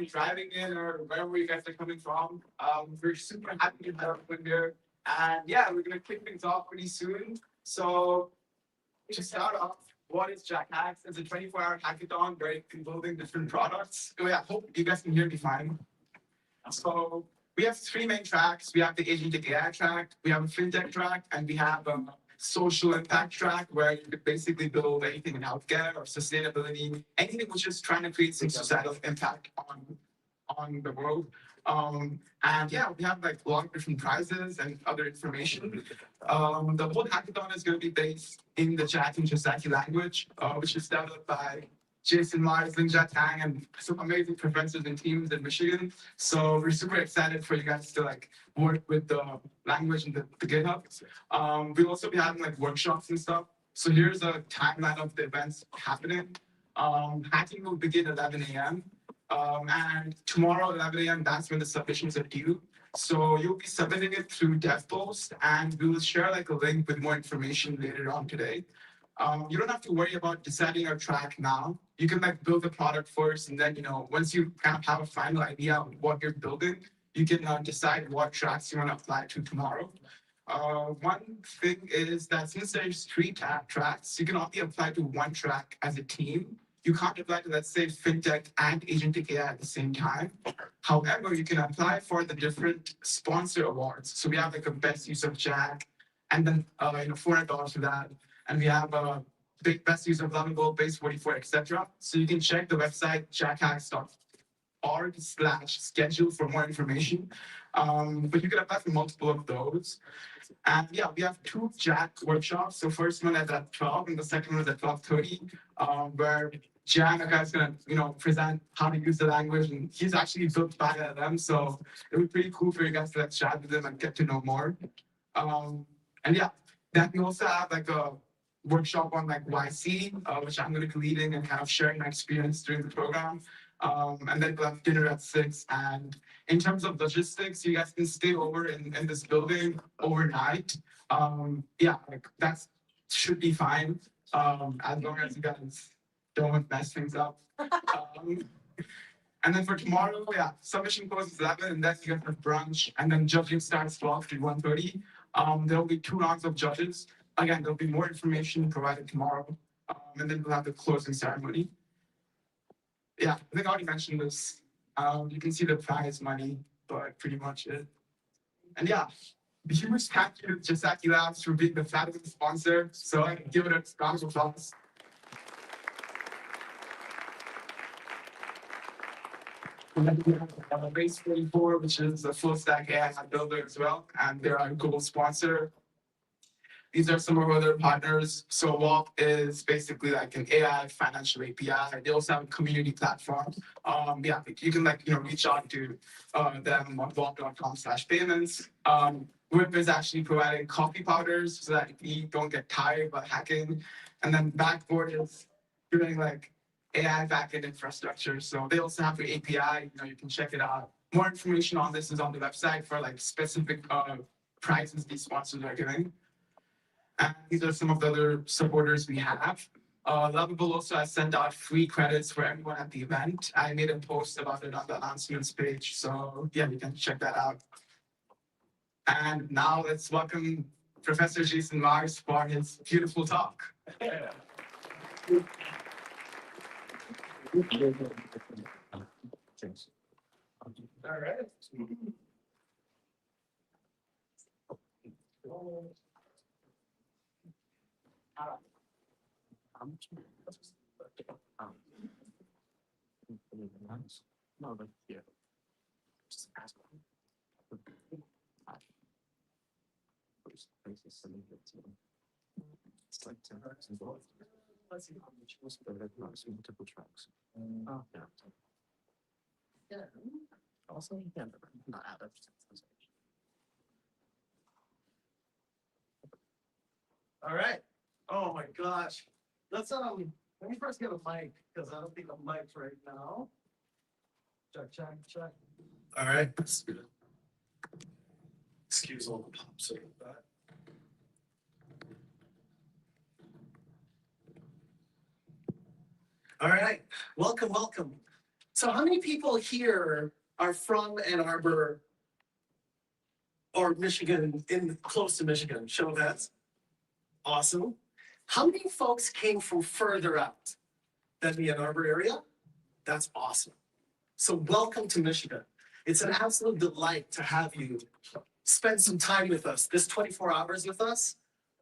traveling, driving in, or wherever you guys are coming from. We're super happy to have everyone here. And yeah, we're gonna kick things off pretty soon. So to start off, what is JacHacks? It's a 24-hour hackathon where you can building different products. Oh yeah, hope you guys can hear me fine. So we have three main tracks. We have the agentic AI track, we have a fintech track, and we have a social impact track where you could basically build anything in healthcare or sustainability, anything which is trying to create some societal impact on the world. And yeah, we have like a lot of different prizes and other information. The whole hackathon is going to be based in the Jack and Jaseci language, which is developed by Jason Mars, Tang, and some amazing professors and teams in Michigan. So we're super excited for you guys to like work with the language and the GitHub. We'll also be having like workshops and stuff. So here's a timeline of the events happening. Hacking will begin at 11 a.m. And tomorrow, 11 a.m., that's when the submissions are due. So you'll be submitting it through DevPost, and we will share like a link with more information later on today. You don't have to worry about deciding your track now. You can like build the product first, and then once you kind of have a final idea of what you're building, you can decide what tracks you want to apply to tomorrow. One thing is that since there's three tracks, you can only apply to one track as a team. You can't apply to, let's say, fintech and agentic AI at the same time. However, you can apply for the different sponsor awards. So we have like a best use of Jack, and then $400 for that. And we have a big best use of Lovable, base 44, etc. So you can check the website jachhacks.org/schedule for more information. But you can apply for multiple of those. And yeah, we have two Jack workshops. So first one is at 12, and the second one is at 12:30, where JacHacks is gonna present how to use the language, and he's actually built by them. So it would be pretty cool for you guys to like chat with him and get to know more. And yeah, then we also have like a workshop on like YC, which I'm going to be leading and kind of sharing my experience during the program. And then we'll have dinner at 6. And in terms of logistics, you guys can stay over in this building overnight. Yeah, like that should be fine, as long as you guys don't mess things up. And then for tomorrow, yeah, submission closes 11, and then you guys have brunch, and then judging starts 12 to 1:30. There'll be 2 rounds of judges. Again, there'll be more information provided tomorrow, and then we'll have the closing ceremony. Yeah, I think I already mentioned this. You can see the prize money, but pretty much it. And yeah, the huge thank you to Jaseci Labs for being the fabulous sponsor. So I give it a round of applause. And then we have base 44, which is a full stack AI builder as well, and they're our global sponsor. These are some of our other partners. So WAP is basically like an AI financial API. They also have a community platform. Yeah, you can reach out to them on WAP.com/payments. WIP is actually providing coffee powders so that you don't get tired by hacking. And then Backboard is doing like AI backend infrastructure. So they also have the API. You can check it out. More information on this is on the website for like specific prizes these sponsors are giving. And these are some of the other supporters we have. Lovable also has sent out free credits for everyone at the event. I made a post about it on the announcements page. So yeah, you can check that out. And now let's welcome Professor Jason Mars for his beautiful talk. All right. No, but yeah. Just ask. It's like 10 tracks involved. Let's see how much was multiple tracks. Oh, yeah. Yeah. Also, yeah, not out of. All right. Oh my gosh. Let's let me first get a mic because I don't think I'm mic'd right now. Check. All right. Excuse all the pops of that. All right. Welcome. So how many people here are from Ann Arbor or Michigan, close to Michigan? Show of hands. Awesome. How many folks came from further out than the Ann Arbor area? That's awesome. So welcome to Michigan. It's an absolute delight to have you spend some time with us, this 24 hours with us,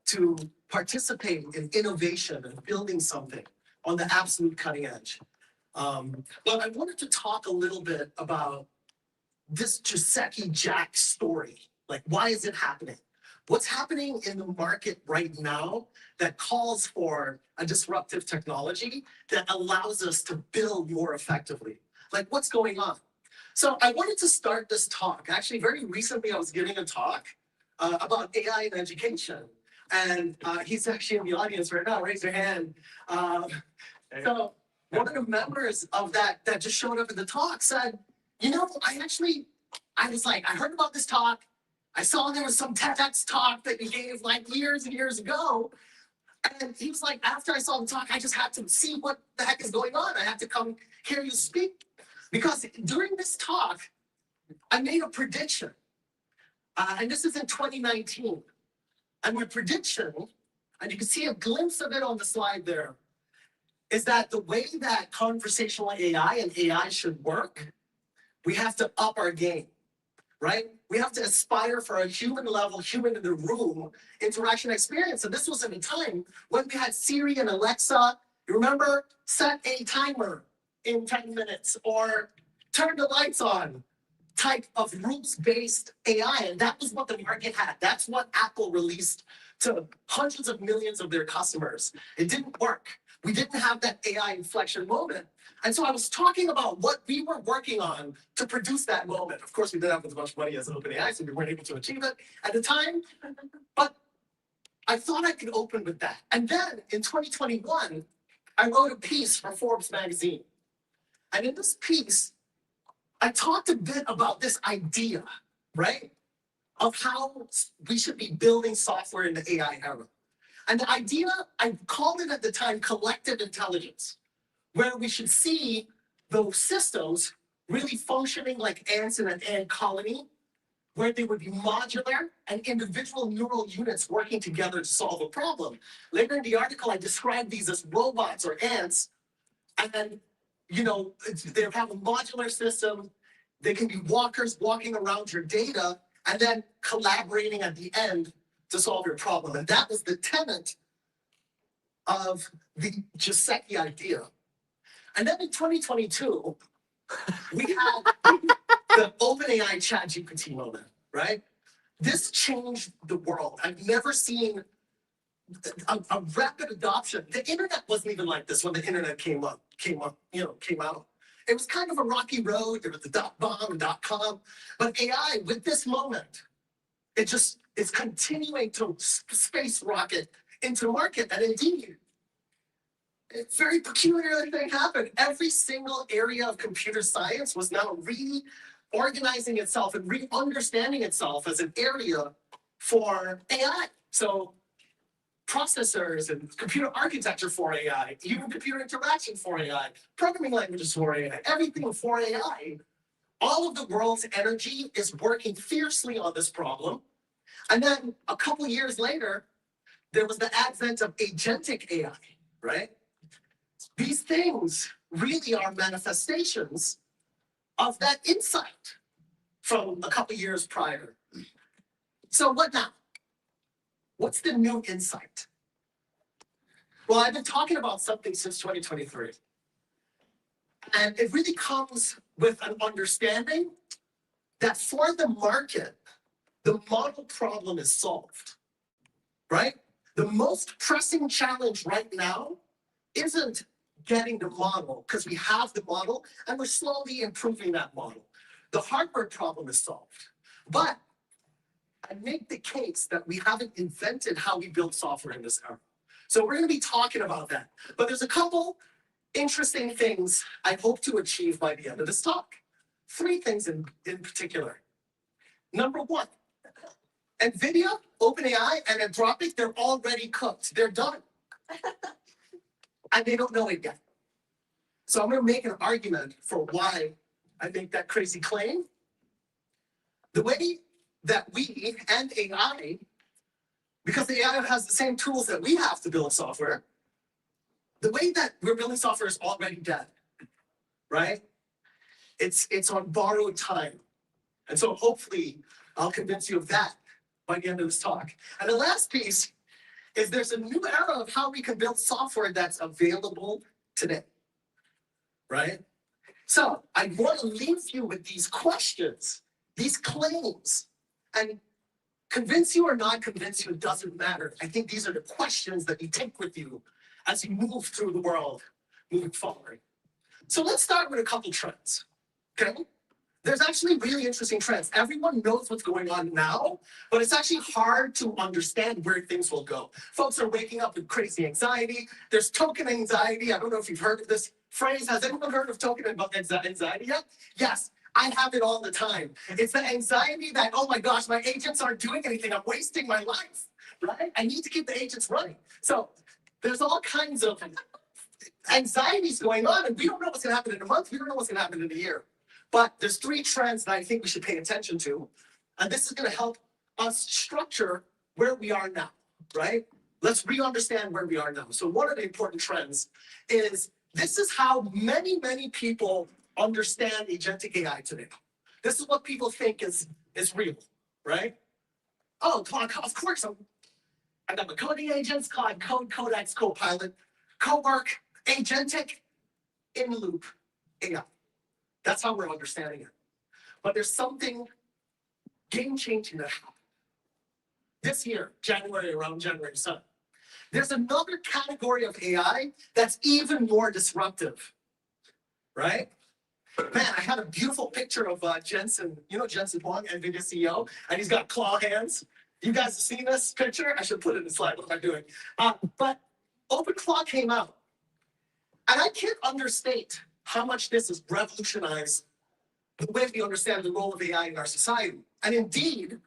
to participate in innovation and building something on the absolute cutting edge. But I wanted to talk a little bit about this Jaseci Jack story. Like, why is it happening? What's happening in the market right now that calls for a disruptive technology that allows us to build more effectively? Like, what's going on? So I wanted to start this talk. Actually, very recently, I was giving a talk about AI in education. And he's actually in the audience right now. Raise your hand. So one of the members of that just showed up at the talk said, you know, I was like, I heard about this talk. I saw there was some TEDx talk that you gave like years and years ago. And he was like, after I saw the talk, I just had to see what the heck is going on. I had to come hear you speak. Because during this talk, I made a prediction. And this is in 2019. And my prediction, and you can see a glimpse of it on the slide there, is that the way that conversational AI and AI should work, we have to up our game, right? We have to aspire for a human level, human in the room interaction experience. And this was in a time when we had Siri and Alexa. You remember? Set a timer in 10 minutes or turn the lights on type of rules-based AI. And that was what the market had. That's what Apple released to hundreds of millions of their customers. It didn't work. We didn't have that AI inflection moment. And so I was talking about what we were working on to produce that moment. Of course, we didn't have as much money as OpenAI, so we weren't able to achieve it at the time. But I thought I could open with that. And then in 2021, I wrote a piece for Forbes magazine. And in this piece, I talked a bit about this idea, right, of how we should be building software in the AI era. And the idea, I called it at the time collective intelligence, where we should see those systems really functioning like ants in an ant colony, where they would be modular and individual neural units working together to solve a problem. Later in the article, I described these as robots or ants, and then, you know, they have a modular system. They can be walkers walking around your data and then collaborating at the end to solve your problem. And that was the tenet of the Jaseci idea. And then in 2022, we had the OpenAI ChatGPT moment, right? This changed the world. I've never seen a rapid adoption. The internet wasn't even like this when the internet came out. It was kind of a rocky road. There was the .bomb and .com. But AI, with this moment, it's continuing to space rocket into market. And indeed, it's very peculiar thing happened. Every single area of computer science was now reorganizing itself and re-understanding itself as an area for AI. So processors and computer architecture for AI, even computer interaction for AI, programming languages for AI, everything for AI. All of the world's energy is working fiercely on this problem. And then a couple years later, there was the advent of agentic AI, right? These things really are manifestations of that insight from a couple years prior. So what now? What's the new insight? Well, I've been talking about something since 2023. And it really comes with an understanding that for the market, the model problem is solved, right? The most pressing challenge right now isn't getting the model, because we have the model and we're slowly improving that model. The hardware problem is solved. But I make the case that we haven't invented how we build software in this era. So we're going to be talking about that. But there's a couple interesting things I hope to achieve by the end of this talk. 3 things in particular. Number 1, NVIDIA, OpenAI, and Anthropic, they're already cooked. They're done. And they don't know it yet. So I'm going to make an argument for why I make that crazy claim. The way that we and AI, because the AI has the same tools that we have to build software, the way that we're building software is already dead, right? It's on borrowed time. And so hopefully I'll convince you of that by the end of this talk. And the last piece is there's a new era of how we can build software that's available today, right? So I want to leave you with these questions, these claims, and convince you or not convince you, it doesn't matter. I think these are the questions that you take with you as you move through the world moving forward. So let's start with a couple trends, okay? There's actually really interesting trends. Everyone knows what's going on now, but it's actually hard to understand where things will go. Folks are waking up with crazy anxiety. There's token anxiety. I don't know if you've heard of this phrase. Has anyone heard of token anxiety yet? Yes, I have it all the time. It's the anxiety that, oh my gosh, my agents aren't doing anything. I'm wasting my life, right? I need to keep the agents running. So there's all kinds of anxieties going on, and we don't know what's gonna happen in a month. We don't know what's gonna happen in a year. But there's three trends that I think we should pay attention to. And this is going to help us structure where we are now, right? Let's re-understand where we are now. So one of the important trends is this is how many, many people understand agentic AI today. This is what people think is real, right? Oh, of course, I got my coding agents, Cloud Code, Codex, Copilot, Cowork, agentic, in loop AI. That's how we're understanding it. But there's something game-changing that happened this year, around January 7th. There's another category of AI that's even more disruptive, right? Man, I had a beautiful picture of Jensen, you know Jensen Huang, NVIDIA CEO, and he's got claw hands. You guys have seen this picture? I should put it in the slide. What am I doing? But OpenClaw came out, and I can't understate how much this has revolutionized the way we understand the role of AI in our society. And indeed,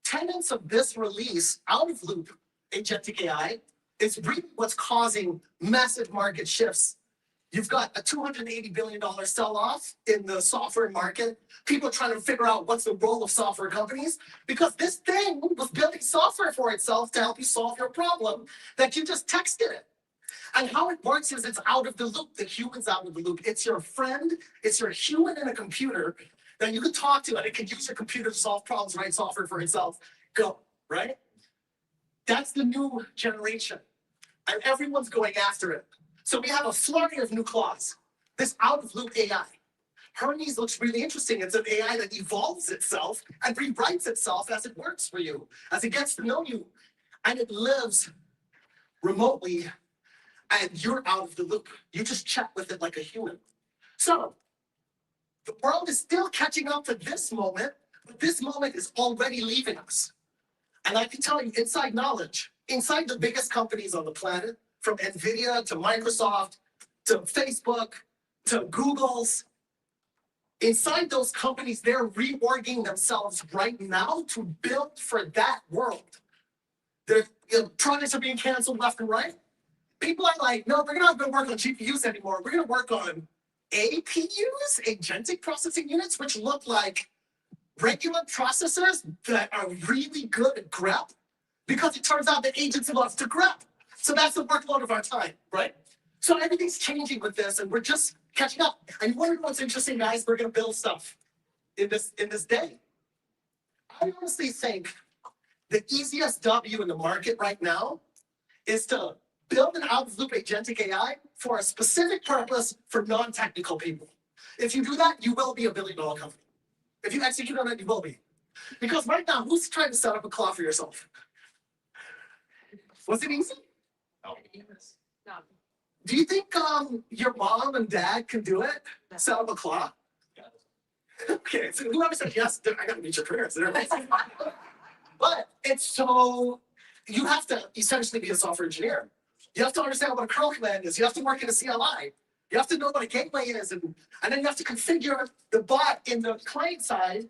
tenets of this release, out of loop agentic AI, is really what's causing massive market shifts. You've got a $280 billion sell-off in the software market. People are trying to figure out what's the role of software companies, because this thing was building software for itself to help you solve your problem that you just texted it. And how it works is it's out of the loop. The human's out of the loop. It's your friend. It's your human in a computer that you can talk to, and it can use your computer to solve problems, write software for itself. Go, right? That's the new generation. And everyone's going after it. So we have a flurry of new claws. This out-of-loop AI. Hermes looks really interesting. It's an AI that evolves itself and rewrites itself as it works for you, as it gets to know you. And it lives remotely, and you're out of the loop. You just chat with it like a human. So the world is still catching up to this moment, but this moment is already leaving us. And I can tell you, inside knowledge, inside the biggest companies on the planet, from NVIDIA to Microsoft to Facebook to Google's, inside those companies, they're reorging themselves right now to build for that world. Their projects are being canceled left and right. People are like, no, we're not going to work on GPUs anymore. We're going to work on APUs, agentic processing units, which look like regular processors that are really good at grep, because it turns out that agents love to grep. So that's the workload of our time, right? So everything's changing with this, and we're just catching up. And you wonder what's interesting, guys? We're going to build stuff in this day. I honestly think the easiest W in the market right now is to build an out-of-loop agentic AI for a specific purpose for non-technical people. If you do that, you will be a billion-dollar company. If you execute on it, you will be. Because right now, who's trying to set up a claw for yourself? Was it easy? No. Do you think your mom and dad can do it? No. Set up a claw? Okay, so whoever said yes, I gotta meet your parents. But it's so, you have to essentially be a software engineer. You have to understand what a curl command is. You have to work in a CLI. You have to know what a gateway is. And then you have to configure the bot in the client side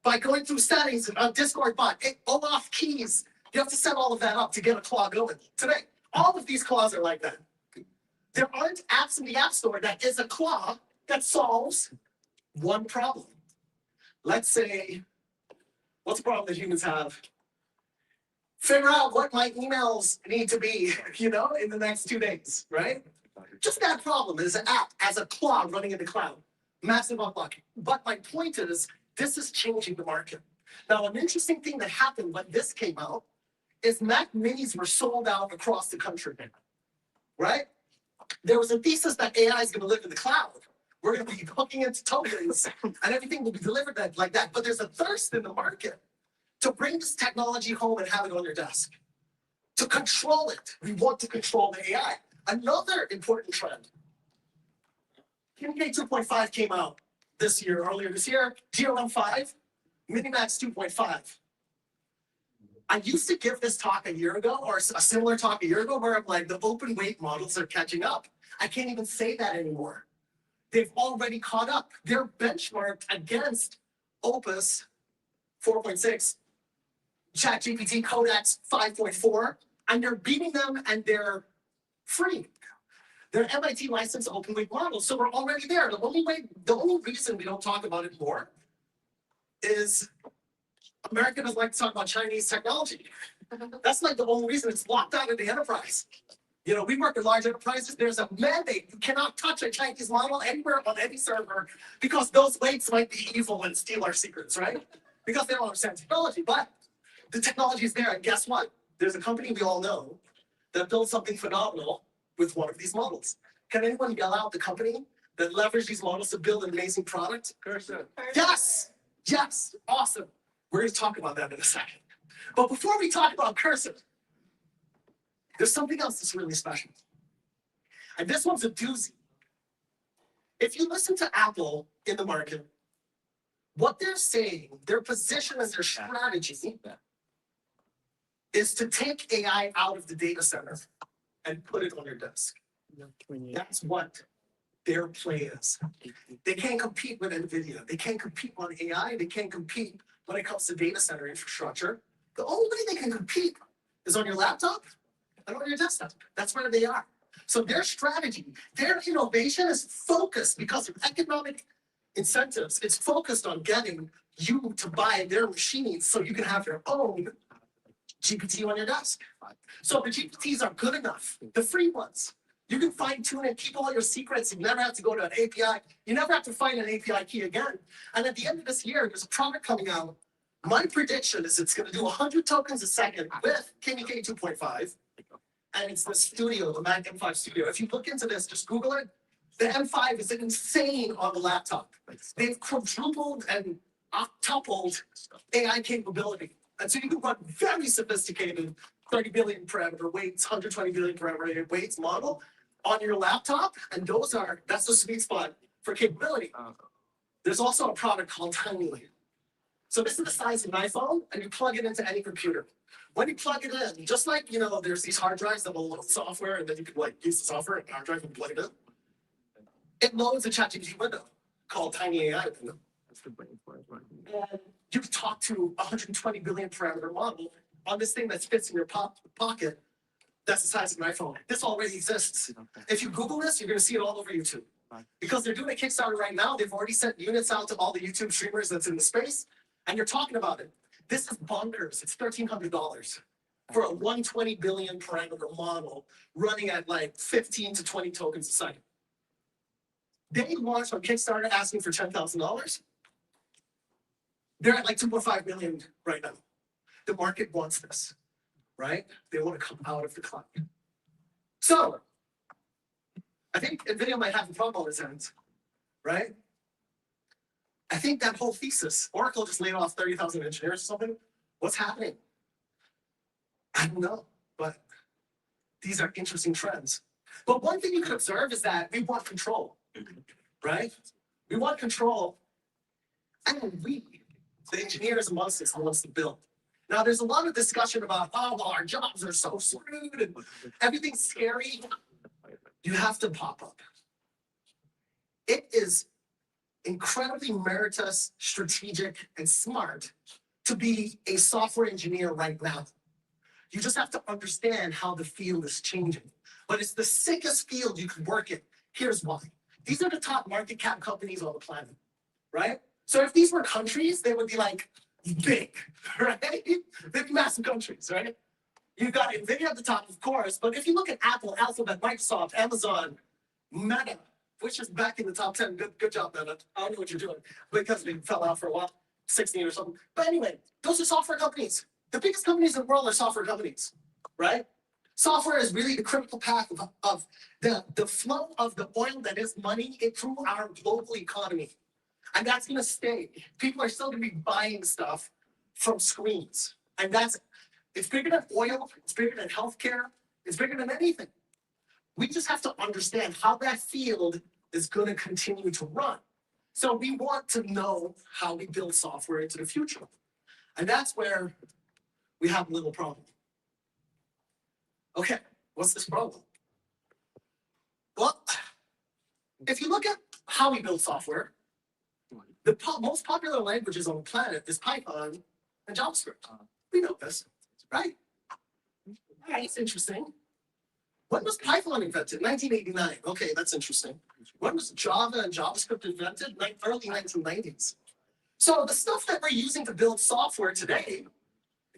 by going through settings and Discord bot, OAuth keys. You have to set all of that up to get a claw going. Today, all of these claws are like that. There aren't apps in the App Store that is a claw that solves one problem. Let's say, what's the problem that humans have? Figure out what my emails need to be, in the next 2 days, right? Just that problem is an app as a claw running in the cloud. Massive unlock. But my point is, this is changing the market. Now, an interesting thing that happened when this came out is Mac Minis were sold out across the country, right? There was a thesis that AI is going to live in the cloud. We're going to be hooking into tokens and everything will be delivered like that. But there's a thirst in the market to bring this technology home and have it on your desk. To control it. We want to control the AI. Another important trend. Communicate 2.5 came out earlier this year. GLM5, Minimax 2.5. I used to give this talk a year ago, or a similar talk a year ago, where I'm like, the open weight models are catching up. I can't even say that anymore. They've already caught up. They're benchmarked against Opus 4.6, ChatGPT Codex 5.4, and they're beating them and they're free. They're MIT licensed open weight models, so we're already there. The only reason we don't talk about it more is America doesn't like to talk about Chinese technology. That's like the only reason it's locked out of the enterprise. We work in large enterprises. There's a mandate. You cannot touch a Chinese model anywhere on any server because those weights might be evil and steal our secrets, right? Because they don't understand technology. But the technology is there, and guess what? There's a company we all know that built something phenomenal with one of these models. Can anyone yell out the company that leveraged these models to build an amazing product? Cursor. Yes! Yes! Awesome. We're going to talk about that in a second. But before we talk about Cursor, there's something else that's really special. And this one's a doozy. If you listen to Apple in the market, what they're saying, their position and their strategy is to take AI out of the data center and put it on your desk. That's what their play is. They can't compete with NVIDIA. They can't compete on AI. They can't compete when it comes to data center infrastructure. The only way they can compete is on your laptop and on your desktop. That's where they are. So their strategy, their innovation is focused because of economic incentives. It's focused on getting you to buy their machines so you can have your own GPT on your desk. So the GPTs are good enough, the free ones. You can fine tune and keep all your secrets. You never have to go to an API. You never have to find an API key again. And at the end of this year, there's a product coming out. My prediction is it's going to do 100 tokens a second with KDK 2.5. And it's the studio, the Mac M5 Studio. If you look into this, just Google it. The M5 is insane on the laptop. They've quadrupled and octupled AI capability. And so you can run very sophisticated 30 billion parameter weights, 120 billion parameter weights model on your laptop. And that's the sweet spot for capability. There's also a product called Tiny. So this is the size of an iPhone, and you plug it into any computer. When you plug it in, just like, there's these hard drives that will load software, and then you can use the software and hard drive and plug it in. It loads a ChatGPT window called Tiny AI window. And you can talk to a 120 billion parameter model on this thing that fits in your pocket. That's the size of an iPhone. This already exists. If you Google this, you're going to see it all over YouTube. Because they're doing a Kickstarter right now. They've already sent units out to all the YouTube streamers that's in the space. And you're talking about it. This is bonkers. It's $1,300 for a 120 billion parameter model running at 15 to 20 tokens a second. They launched on Kickstarter asking for $10,000. They're at 2.5 million right now. The market wants this, right? They want to come out of the cloud. So, I think NVIDIA might have a problem on its hands, right? I think that whole thesis, Oracle just laid off 30,000 engineers or something. What's happening? I don't know, but these are interesting trends. But one thing you could observe is that we want control, right? We want control, and we, the engineers amongst us, wants to build. Now, there's a lot of discussion about, our jobs are so screwed and everything's scary. You have to pop up. It is incredibly meritorious, strategic, and smart to be a software engineer right now. You just have to understand how the field is changing. but it's the sickest field you can work in. Here's why. These are the top market cap companies on the planet, right? So if these were countries, they would be like big, right? They'd be massive countries, right? You've got NVIDIA at the top, of course, but if you look at Apple, Alphabet, Microsoft, Amazon, Meta, which is back in the top 10, good job, Meta. I don't know what you're doing because we fell out for a while, 16 or something. But anyway, those are software companies. The biggest companies in the world are software companies, right? Software is really the critical path of the flow of the oil that is money through our global economy. And that's going to stay. People are still going to be buying stuff from screens. And it's bigger than oil, it's bigger than healthcare, it's bigger than anything. We just have to understand how that field is going to continue to run. So we want to know how we build software into the future. And that's where we have a little problem. Okay, what's this problem? Well, if you look at how we build software, the most popular languages on the planet is Python and JavaScript. We know this, right? All right, it's interesting. When was Python invented? 1989. Okay, that's interesting. When was Java and JavaScript invented? Early 1990s. So the stuff that we're using to build software today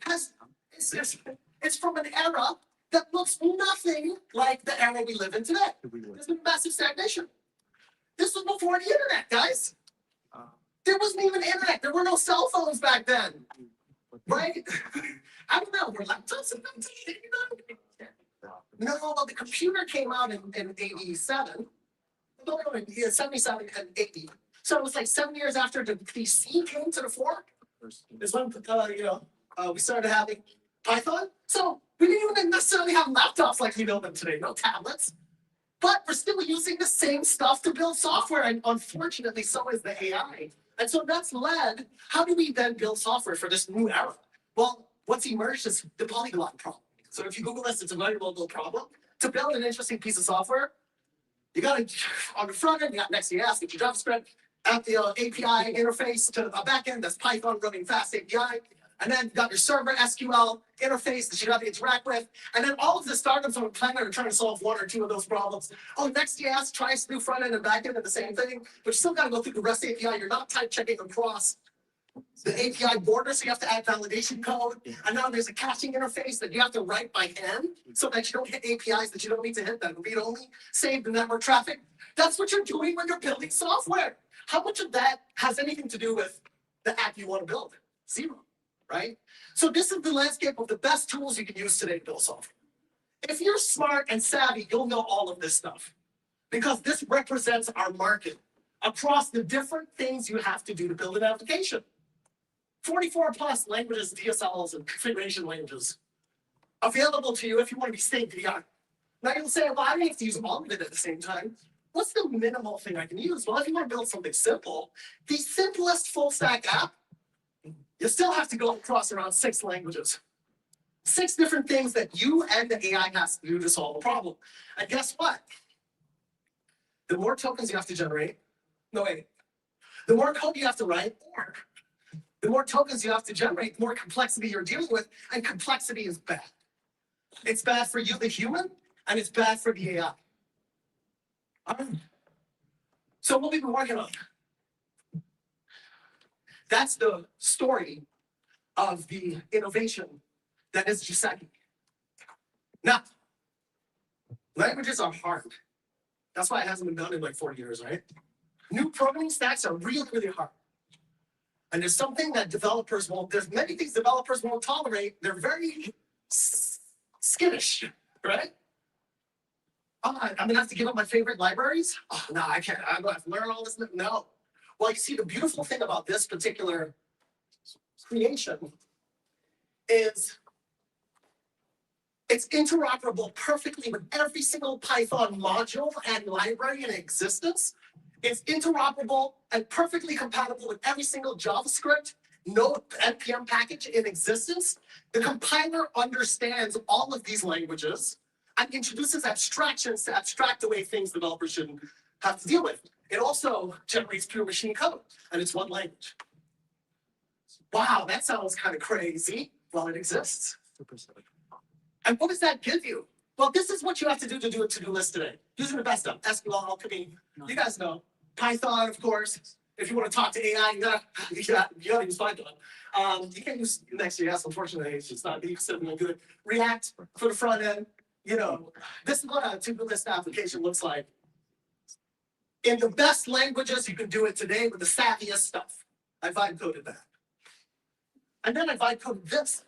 it's from an era that looks nothing like the era we live in today. There's been massive stagnation. This was before the internet, guys. There wasn't even internet. There were no cell phones back then. Right? I don't know. Were laptops invented in 1989? No, well, the computer came out in 87. No, 77 and 80. So it was like 7 years after the PC came to the fore. Is when we started having Python. So we didn't even necessarily have laptops like we know them today, no tablets. But we're still using the same stuff to build software, and unfortunately, so is the AI. And so that's led, how do we then build software for this new era? Well, what's emerged is the polyglot problem. So if you Google this, it's a very well-known problem. To build an interesting piece of software, you got to, on the front end, you got Next.js, get your JavaScript, at the API interface to a backend, that's Python running fast API. And then you got your server SQL interface that you got to interact with. And then all of the startups on the planet are trying to solve one or two of those problems. Oh, Next.js tries to do front end and back end at the same thing, but you still got to go through the REST API. You're not type checking across the API border, so you have to add validation code. And now there's a caching interface that you have to write by hand so that you don't hit APIs that you don't need to hit, that read only, save the network traffic. That's what you're doing when you're building software. How much of that has anything to do with the app you want to build? Zero. Right? So this is the landscape of the best tools you can use today to build software. If you're smart and savvy, you'll know all of this stuff because this represents our market across the different things you have to do to build an application. 44 plus languages, DSLs, and configuration languages available to you if you want to be state of the art. Now you'll say, well, I don't have to use all of it at the same time. What's the minimal thing I can use? Well, if you want to build something simple, the simplest full stack app, you still have to go across around 6 languages. 6 different things that you and the AI has to do to solve a problem. And guess what? The more tokens you have to generate, the more code you have to write, or the more tokens you have to generate, the more complexity you're dealing with, and complexity is bad. It's bad for you, the human, and it's bad for the AI. All right. So what we've been working on. That's the story of the innovation that is Jaseci. Now, languages are hard. That's why it hasn't been done in like 40 years, right? New programming stacks are really, really hard. And there's something that developers won't, there's many things developers won't tolerate. They're very skittish, right? Oh, I'm gonna have to give up my favorite libraries? Oh, no, I can't. I'm gonna have to learn all this. No. Well, you see, the beautiful thing about this particular creation is it's interoperable perfectly with every single Python module and library in existence. It's interoperable and perfectly compatible with every single JavaScript node NPM package in existence. The compiler understands all of these languages and introduces abstractions to abstract away things developers shouldn't have to deal with. It also generates pure machine code, and it's one language. Wow, that sounds kind of crazy. Well, it exists. And what does that give you? Well, this is what you have to do a to-do list today. Using the best stuff, SQL, alchemy, you guys know. Python, of course. If you want to talk to AI, you gotta use Python. You can't use Next.js, unfortunately, it's just not something good. React for the front end, you know. This is what a to-do list application looks like. In the best languages, you can do it today with the savviest stuff. I vibe coded that. And then I vibe coded this.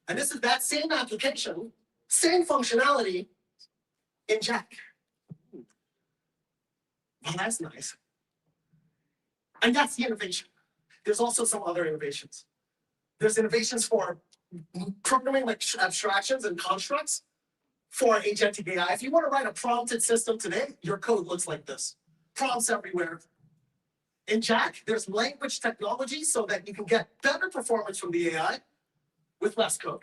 And this is that same application, same functionality in Jack. Well, that's nice. And that's the innovation. There's also some other innovations. There's innovations for programming like abstractions and constructs for agentic AI. If you want to write a prompted system today, your code looks like this. Prompts everywhere. In Jack, there's language technology so that you can get better performance from the AI with less code.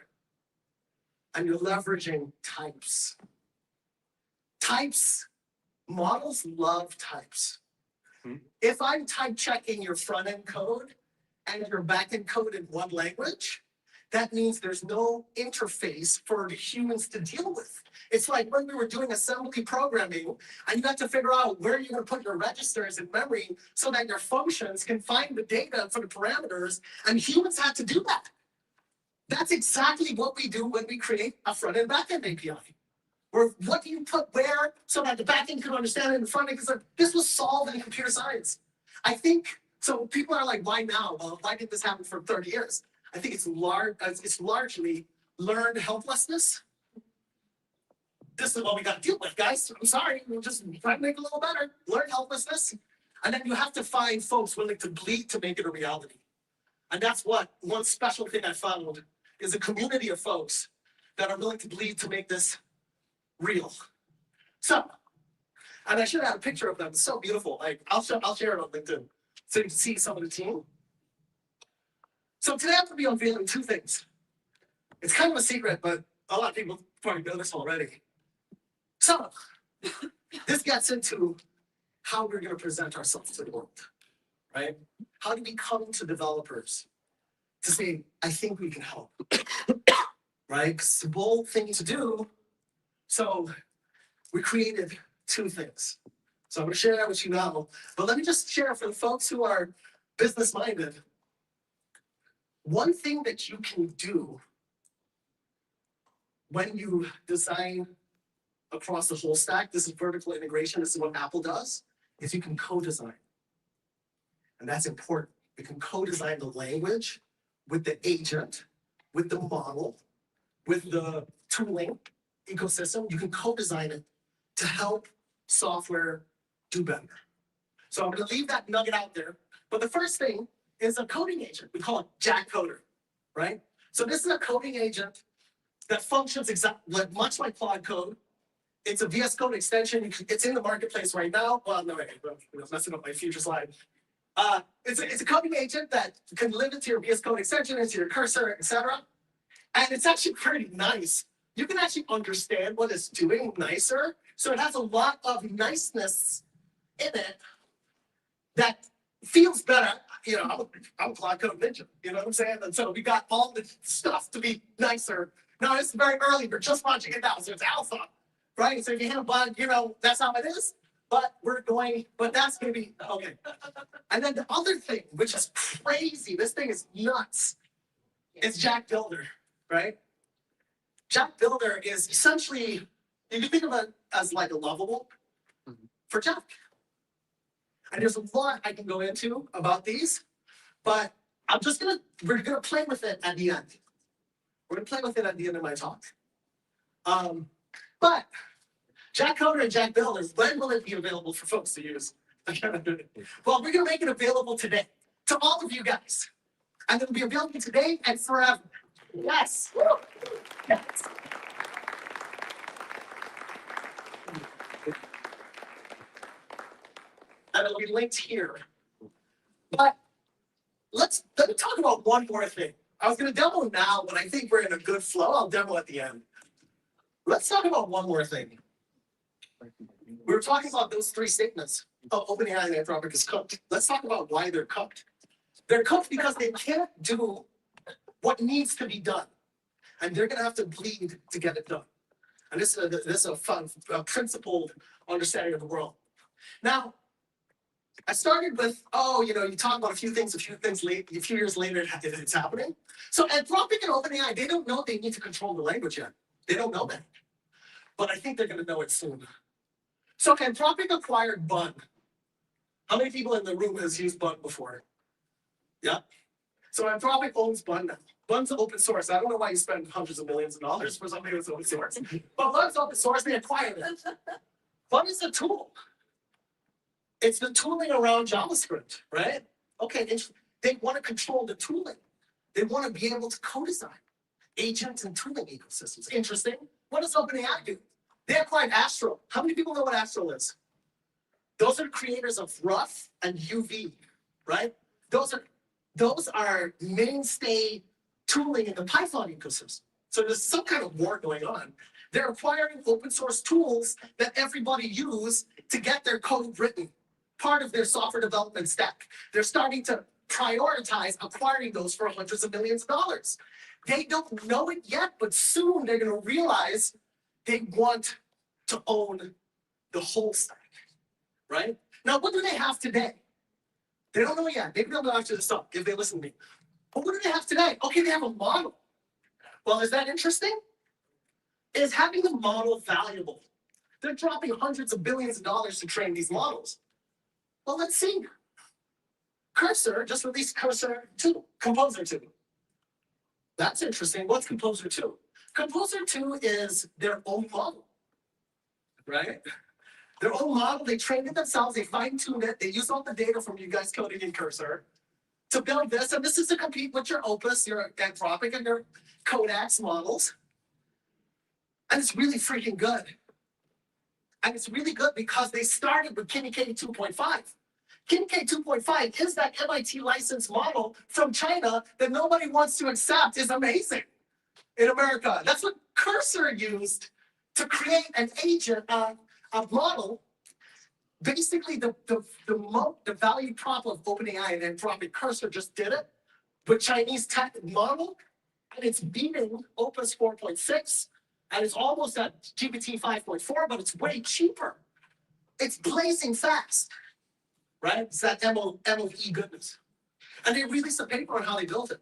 And you're leveraging types. Types, models love types. If I'm type checking your front end code and your back end code in one language, that means there's no interface for humans to deal with. It's like when we were doing assembly programming and you had to figure out where you're going to put your registers in memory so that your functions can find the data for the parameters, and humans had to do that. That's exactly what we do when we create a front end back end API. Or what do you put where so that the back end can understand it in the front end? Because this was solved in computer science. I think, so people are like, why now? Well, why did this happen for 30 years? I think it's largely learned helplessness. This is what we got to deal with, guys. I'm sorry, we'll just try to make it a little better. Learn helplessness. And then you have to find folks willing to bleed to make it a reality. And that's what one special thing I found is a community of folks that are willing to bleed to make this real. So, and I should have a picture of them. It's so beautiful. Like I'll share it on LinkedIn so you can see some of the team. So today I'm going to be unveiling two things. It's kind of a secret, but a lot of people probably know this already. So this gets into how we're going to present ourselves to the world, right? How do we come to developers to say, I think we can help, right? It's a bold thing to do. So we created two things. So I'm going to share that with you now. But let me just share for the folks who are business-minded. One thing that you can do when you design across the whole stack, this is vertical integration, this is what Apple does, is you can co-design. And that's important. You can co-design the language with the agent, with the model, with the tooling ecosystem. You can co-design it to help software do better. So I'm going to leave that nugget out there. But the first thing is a coding agent. We call it JacCoder, right? So this is a coding agent that functions exactly much like Claude Code. It's a VS Code extension. It's in the marketplace right now. Well, no, I'm messing up my future slide. It's a coding agent that can live into your VS Code extension, into your cursor, etc. And it's actually pretty nice. You can actually understand what it's doing nicer. So it has a lot of niceness in it that feels better. You know, I'm a Claude Code ninja. You know what I'm saying? And so we got all the stuff to be nicer. Now it's very early. We're just launching it now, so it's alpha, right? So if you hit a bug, you know that's how it is. But that's gonna be okay. And then the other thing, which is crazy, this thing is nuts, is Jack Builder, right? Jack Builder is essentially, you can think of it as like a lovable for Jack. And there's a lot I can go into about these, but we're gonna play with it at the end. We're gonna play with it at the end of my talk. But JacCoder and Jack Builder, when will it be available for folks to use? Well, we're gonna make it available today to all of you guys. And it'll be available today and forever. Yes. Yes. And it'll be linked here. But let me talk about one more thing. I was going to demo now, but I think we're in a good flow. I'll demo at the end. Let's talk about one more thing. We were talking about those three statements. Oh, OpenAI and Anthropic is cooked. Let's talk about why they're cooked. They're cooked because they can't do what needs to be done. And they're going to have to bleed to get it done. And this is a fun, principled understanding of the world. Now, I started with, you talk about a few things late, a few years later, it's happening. So Anthropic and OpenAI, they don't know they need to control the language yet. They don't know that. But I think they're going to know it soon. So Anthropic acquired Bun. How many people in the room has used Bun before? Yeah. So Anthropic owns Bun now. Bun's open source. I don't know why you spend hundreds of millions of dollars for something that's open source. But Bun's open source, they acquired it. Bun is a tool. It's the tooling around JavaScript, right? Okay, they want to control the tooling. They want to be able to co-design agents and tooling ecosystems. Interesting. What does OpenAI do? They acquired Astro. How many people know what Astro is? Those are creators of Rough and UV, right? Those are mainstay tooling in the Python ecosystem. So there's some kind of war going on. They're acquiring open source tools that everybody use to get their code written, part of their software development stack. They're starting to prioritize acquiring those for hundreds of millions of dollars. They don't know it yet, but soon they're going to realize they want to own the whole stack, right? Now, what do they have today? They don't know yet. Maybe they'll know after this talk if they listen to me. But what do they have today? Okay, they have a model. Well, is that interesting? Is having the model valuable? They're dropping hundreds of billions of dollars to train these models. Well, let's see. Cursor just released Cursor 2, Composer 2. That's interesting. What's Composer 2? Composer 2 is their own model, right? Their own model, they trained it themselves, they fine-tuned it, they used all the data from you guys coding in Cursor to build this, and this is to compete with your Opus, your Anthropic, and your Codex models. And it's really freaking good. And it's really good because they started with K 2.5. K 2.5 is that MIT licensed model from China that nobody wants to accept is amazing in America. That's what Cursor used to create an agent, a model. Basically, the value prop of OpenAI and Anthropic Cursor just did it with Chinese tech model, and it's beating Opus 4.6, and it's almost at GPT 5.4, but it's way cheaper. It's blazing fast, right? It's that MOE goodness. And they released a paper on how they built it.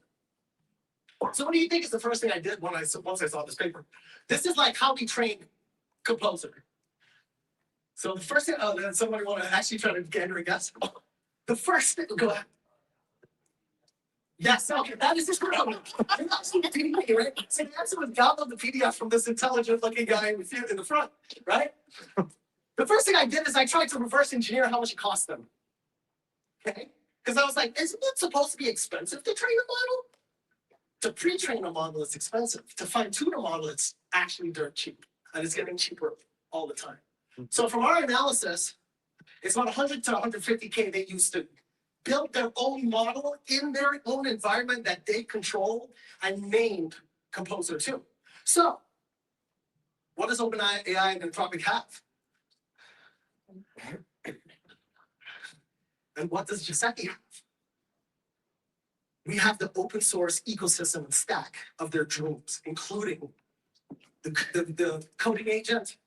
So what do you think is the first thing I did once I saw this paper? This is like how we train Composer. So the first thing, then somebody want to actually try to gander a guess? The first thing, go ahead. Yes, okay, that is just correct. I'm not seeing the PDF, right? So the answer was download the PDF from this intelligent looking guy in the front, right? The first thing I did is I tried to reverse engineer how much it cost them. Okay? Because I was like, isn't it supposed to be expensive to train a model? To pre-train a model, it's expensive. To fine-tune a model, it's actually dirt cheap. And it's getting cheaper all the time. So from our analysis, it's about 100 to 150K they used to build their own model in their own environment that they control and named Composer 2. So what does OpenAI and Anthropic have? And what does Jaseci have? We have the open source ecosystem and stack of their dreams, including the coding agent.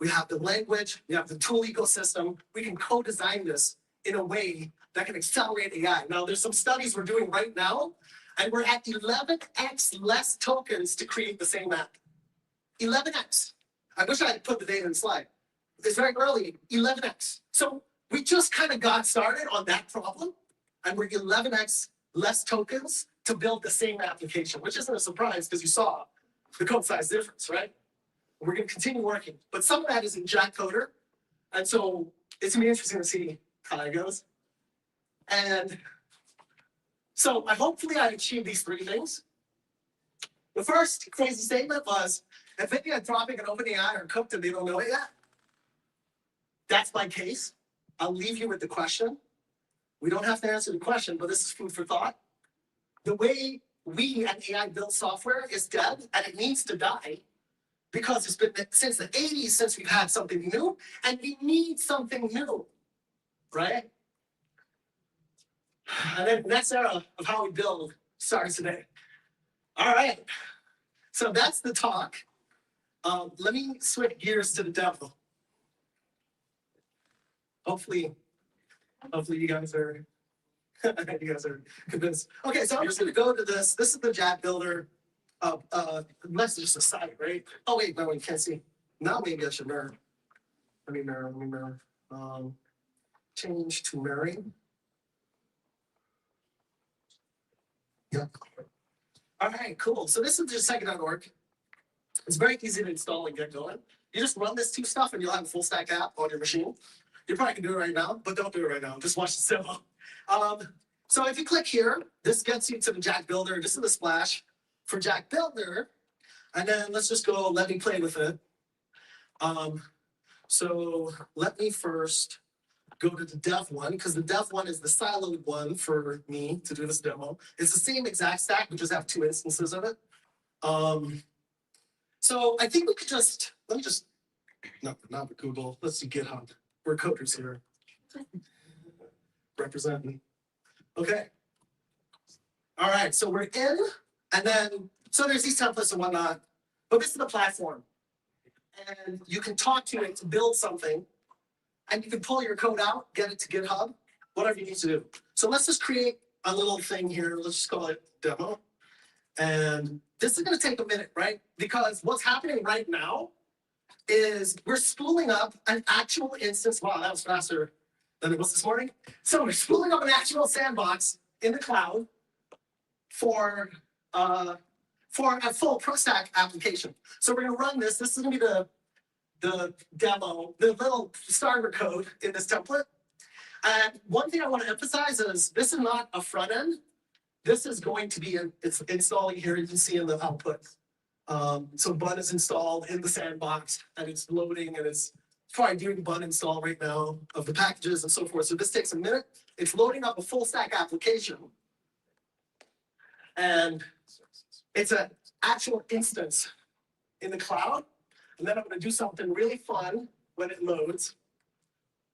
We have the language, we have the tool ecosystem. We can co-design this in a way that can accelerate AI. Now, there's some studies we're doing right now, and we're at 11x less tokens to create the same app. 11x. I wish I had put the data in the slide. It's very early, 11x. So we just kind of got started on that problem, and we're 11x less tokens to build the same application, which isn't a surprise because you saw the code size difference, right? We're going to continue working, but some of that is in JacCoder, and so it's going to be interesting to see how that goes. And so hopefully I achieved these three things. The first crazy statement was, NVIDIA, Anthropic, and OpenAI are cooked and they don't know it yet. That's my case. I'll leave you with the question. We don't have to answer the question, but this is food for thought. The way we at AI build software is dead, and it needs to die because it's been since the 80s since we've had something new, and we need something new, right? And then the next era of how we build starts today. All right. So that's the talk. Let me switch gears to the demo. Hopefully you guys are you guys are convinced. Okay, so I'm just gonna go to this. This is the Jack Builder. That's just a site, right? Oh wait, no, you can't see. Now maybe I should mirror. Let me mirror. Change to mirroring. Yep. All right, cool. So this is just Jaseci.org. It's very easy to install and get going. You just run this two stuff and you'll have a full stack app on your machine. You probably can do it right now, but don't do it right now. Just watch the demo. So if you click here, this gets you to the Jack Builder. This is the splash for Jack Builder. And then let's just go, let me play with it. So let me first go to the dev one, because the dev one is the siloed one for me to do this demo. It's the same exact stack, we just have two instances of it. So I think we could just, let me just, no, not with Google, let's do GitHub. We're coders here. Representing. Okay. All right, so we're in, and then, so there's these templates and whatnot, but this is the platform. And you can talk to it to build something, and you can pull your code out, get it to GitHub, whatever you need to do. So let's just create a little thing here. Let's just call it demo. And this is gonna take a minute, right? Because what's happening right now is we're spooling up an actual instance. Wow, that was faster than it was this morning. So we're spooling up an actual sandbox in the cloud for a full pro stack application. So we're gonna run this. This is gonna be the demo, the little starter code in this template. And one thing I want to emphasize is this is not a front end. This is going to be, it's installing here, you can see in the output. So Bun is installed in the sandbox and it's loading and it's probably doing Bun install right now of the packages and so forth. So this takes a minute. It's loading up a full stack application. And it's an actual instance in the cloud. And then I'm going to do something really fun when it loads.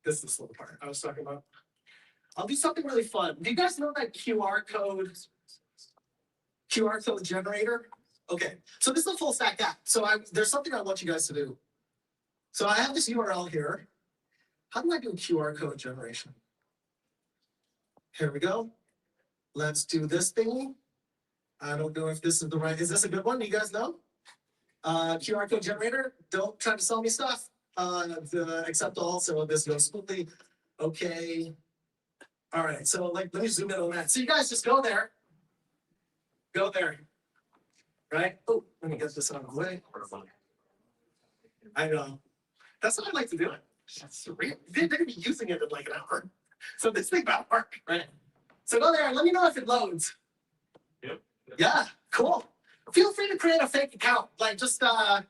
This is the slow part I was talking about. I'll do something really fun. Do you guys know that QR code generator? Okay, so this is a full stack app. So there's something I want you guys to do. So I have this URL here. How do I do a QR code generation? Here we go. Let's do this thingy. I don't know if this is the right, is this a good one? Do you guys know? QR code generator, don't try to sell me stuff. Accept all, so this goes smoothly. Okay. All right, so let me zoom in on that. So you guys just go there. Go there. Right? Oh, let me get this out of the way. I know. That's what I like to do. That's real. They're gonna be using it in like an hour. So this thing about work, right? So go there and let me know if it loads. Yep. Yeah, cool. Feel free to create a fake account, like just A,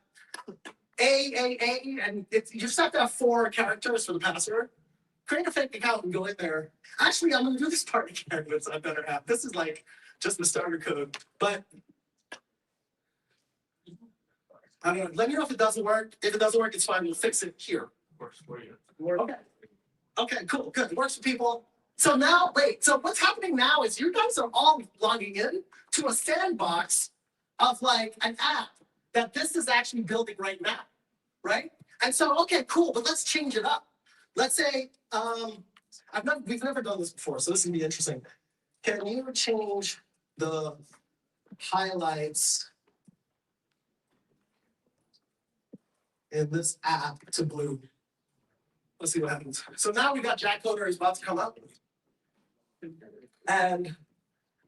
and you just have to have 4 characters for the password. Create a fake account and go in there. Actually, I'm gonna do this part again, but I better have. This is like just the starter code, but I don't know. Let me know if it doesn't work. If it doesn't work, it's fine. We'll fix it here. Works for you. Okay. Okay, cool, good. It works for people. So now, wait, so what's happening now is you guys are all logging in to a sandbox of like an app that this is actually building right now, right? And so, okay, cool, but let's change it up. Let's say, we've never done this before, so this is gonna be interesting. Can you change the highlights in this app to blue? Let's see what happens. So now we got Jack Coder is about to come up. And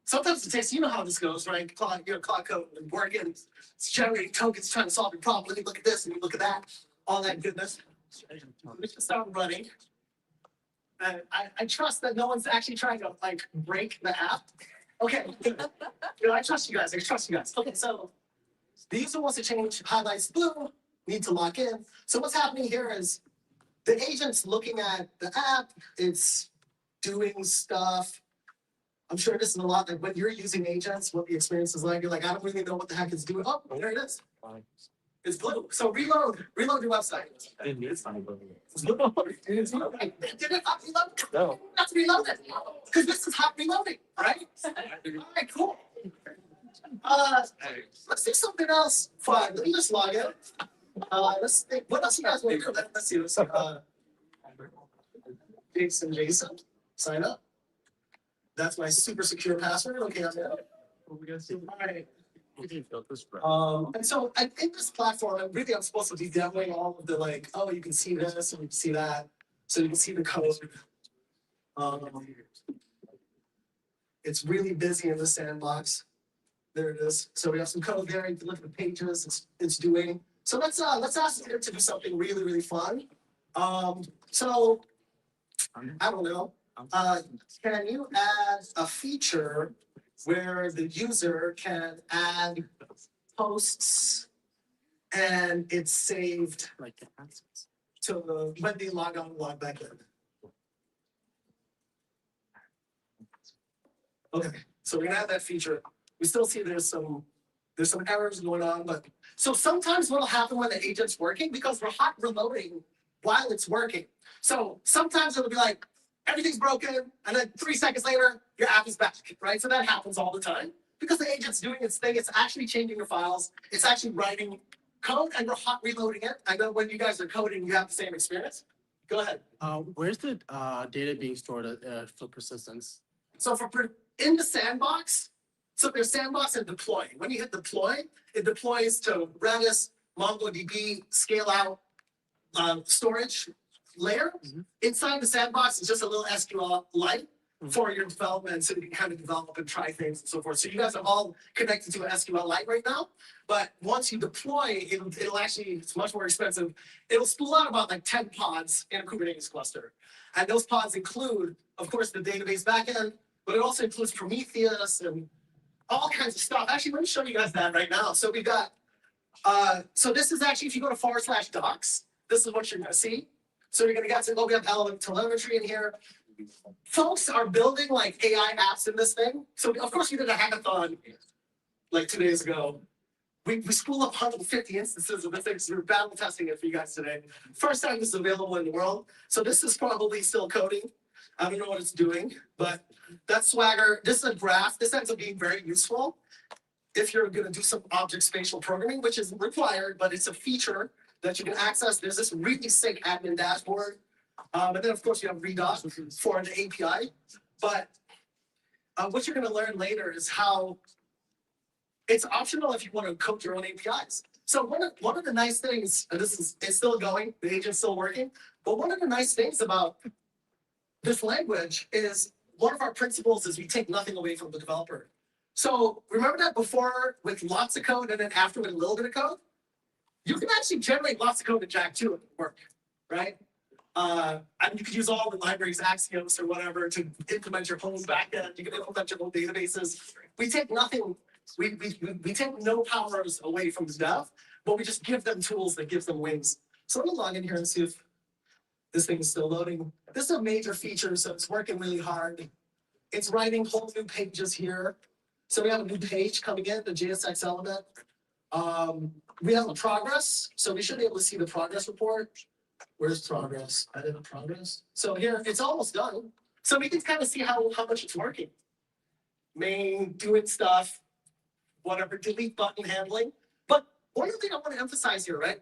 sometimes it takes, you know how this goes, right? Cloud code and working, it's generating tokens, trying to solve your problem. Let me look at this and you look at that, all that goodness. Let's just start running. And I trust that no one's actually trying to like break the app. Okay, I trust you guys. I trust you guys. Okay, so the user wants to change highlights blue, need to lock in. So what's happening here is the agent's looking at the app, it's doing stuff. I'm sure this is a lot like when you're using agents, what the experience is like. You're like, I don't really know what the heck it's doing. Oh, there it is. It's blue. So reload your website. It's not It's blue. It's blue. Did it not reload? No. Not reload it. Because this is hot reloading, right? All right, cool. Let's do something else fun. Let me just log in. Let's think, what else you guys want to do? Let's see, Jason, sign up. That's my super secure password. Okay, I'm in. Alright. And so I think this platform, and really I'm supposed to be demoing all of the like, oh, you can see this and you can see that. So you can see the code. It's really busy in the sandbox. There it is. So we have some code there. You can look at the pages it's doing. So let's ask it to do something really, really fun. So I don't know. Can you add a feature where the user can add posts and it's saved to when they log on and log back in? Okay, so we're gonna add that feature. We still see there's some errors going on, but so sometimes what'll happen when the agent's working, because we're hot reloading while it's working. So sometimes it'll be like, everything's broken, and then 3 seconds later, your app is back, right? So that happens all the time because the agent's doing its thing. It's actually changing your files. It's actually writing code, and we're hot reloading it. I know when you guys are coding, you have the same experience. Go ahead. Where's the data being stored for persistence? So in the sandbox, so there's sandbox and deploy. When you hit deploy, it deploys to Redis, MongoDB, scale out storage layer. Inside the sandbox is just a little SQLite for your development, so you can kind of develop and try things and so forth. So you guys are all connected to an SQLite right now, but once you deploy, it'll actually, it's much more expensive. It'll spool out about like 10 pods in a Kubernetes cluster. And those pods include, of course, the database backend, but it also includes Prometheus and all kinds of stuff. Actually, let me show you guys that right now. So we've got, so this is actually, if you go to /docs, this is what you're gonna see. So you're gonna get to, oh, we have element telemetry in here. Folks are building like AI apps in this thing. So of course we did a hackathon like 2 days ago. We spooled up 150 instances of this thing. So we're battle testing it for you guys today. First time this is available in the world. So this is probably still coding. I don't know what it's doing, but that's Swagger. This is a graph. This ends up being very useful if you're going to do some object spatial programming, which is required, but it's a feature that you can access. There's this really sick admin dashboard. And then, of course, you have Redux for an API. But what you're going to learn later is how it's optional if you want to code your own APIs. So one of the nice things, and it's still going, the agent's still working, but one of the nice things about this language is one of our principles is we take nothing away from the developer. So remember that before with lots of code and then after with a little bit of code? You can actually generate lots of code in Jack too and work, right? And you could use all the libraries, Axios or whatever, to implement your whole backend. You can implement your whole databases. We take nothing, we take no powers away from the dev, but we just give them tools that gives them wings. So let me log in here and see if this thing is still loading. This is a major feature, so it's working really hard. It's writing whole new pages here. So we have a new page coming in, the JSX element. We have a progress, so we should be able to see the progress report. Where's progress? I did a progress. So here, it's almost done. So we can kind of see how much it's working. Main, doing stuff, whatever, delete button handling. But one other thing I want to emphasize here, right?